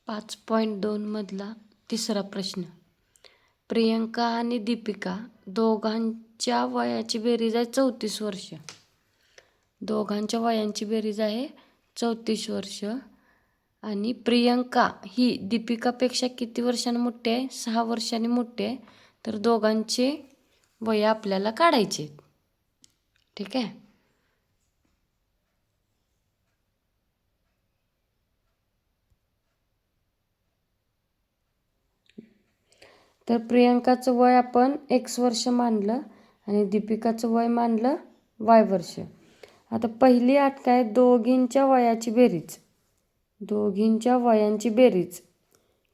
5.2 मधला तिसरा प्रश्न. प्रियंका आणि दीपिका दोघांच्या वयाची बेरीज आहे 34 वर्ष. दोघांच्या वयांची बेरीज आहे 34 वर्ष. आणि प्रियंका ही दीपिकापेक्षा किती वर्षांनी मोठी आहे? 6 वर्षांनी मोठी आहे. तर दोघांचे वय आपल्याला काढायचे. ठीक आहे. तर प्रियंकाचं वय आपण x वर्ष मानलं आणि दीपिकाचं वय मानलं y वर्ष. आता पहिली अट काय? दोघींच्या वयाची बेरीज. दोघींच्या वयांची बेरीज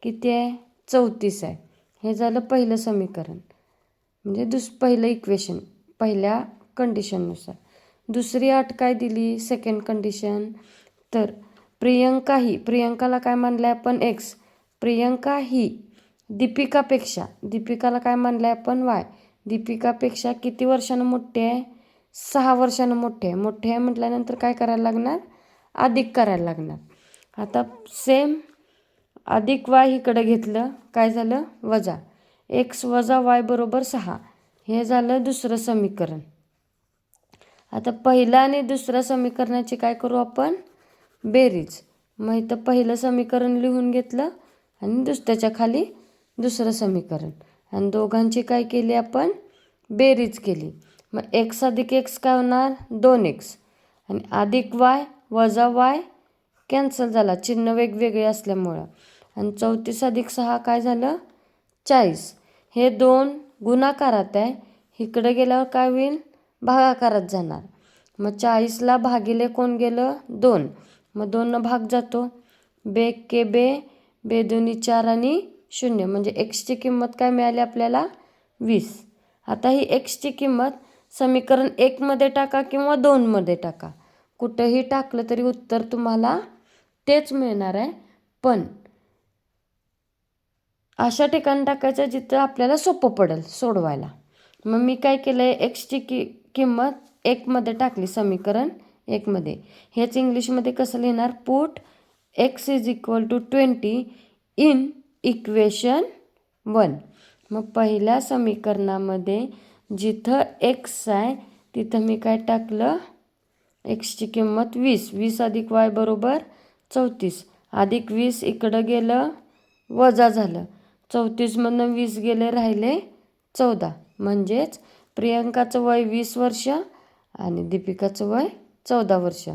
किती आहे? 34 आहे. हे झालं पहिलं समीकरण, म्हणजे पहिलं इक्वेशन पहिल्या कंडिशननुसार. दुसरी अट काय दिली? Second condition. तर प्रियंकाला काय मानलं आहे आपण? x. प्रियंका ही दीपिकाला काय मानलं आहे आपण? y. दीपिकापेक्षा किती वर्षानं मोठे आहे? 6 वर्षानं मोठे आहे. मोठे आहे म्हटल्यानंतर काय करायला लागणार? अधिक करायला लागणार. आता सेम अधिक y इकडे घेतलं, काय झालं? वजा x वजा y बरोबर 6. हे झालं दुसरं समीकरण. आता पहिलं आणि दुसऱ्या समीकरणाची काय करू आपण? बेरीज. मग इथं पहिलं समीकरण लिहून घेतलं आणि त्याच्या खाली दुसरं समीकरण, आणि दोघांची काय केली आपण? बेरीज केली. मग x अधिक x काय होणार? 2x. आणि अधिक y वजा y कॅन्सल झाला, चिन्ह वेगवेगळे असल्यामुळं. आणि 34 अधिक 6 काय झालं? 40. हे 2 गुणाकारात आहे. इकडे गेल्यावर काय होईल? भागाकारात जाणार. मग 40ला भागिले कोण गेलं? 2. मग 2 भाग जातो. बेक के बे, बेदोनी 4 आणि 0, म्हणजे एक्सची किंमत काय मिळाली आपल्याला? 20. आता ही एक्सची किंमत समीकरण 1 मध्ये टाका किंवा 2 मध्ये टाका. कुठंही टाकलं तरी उत्तर तुम्हाला तेच मिळणार आहे. पण अशा ठिकाणी टाकायचं जिथं आपल्याला सोपं पडेल सोडवायला. मग मी काय केलं आहे? एक्सची किंमत 1 मध्ये टाकली, समीकरण 1 मध्ये. हेच इंग्लिशमध्ये कसं लिहिणार? Put x = 20 in equation 1. मग पहिल्या समीकरणामध्ये जिथं x आहे तिथं मी काय टाकलं? एक्सची किंमत 20. 20 अधिक y बरोबर 34. अधिक 20 इकडं गेलं, वजा झालं. 34मधनं 20 गेले, राहिले 14. म्हणजेच प्रियंकाचं वय 20 वर्ष आणि दीपिकाचं वय 14 वर्ष.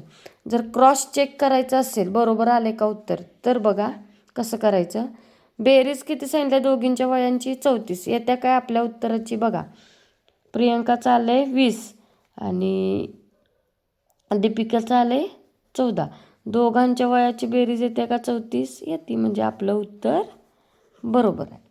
जर क्रॉस चेक करायचं असेल बरोबर आले का उत्तर, तर बघा कसं करायचं. बेरीज किती सांगितलं दोघींच्या वयांची? 34. येत्या काय आपल्या उत्तराची? बघा, प्रियंकाचं आलं आहे 20 आणि दीपिकाचं आलं आहे 14. दोघांच्या वयाची बेरीज येते का? 34 येते. म्हणजे आपलं उत्तर बरोबर आहे.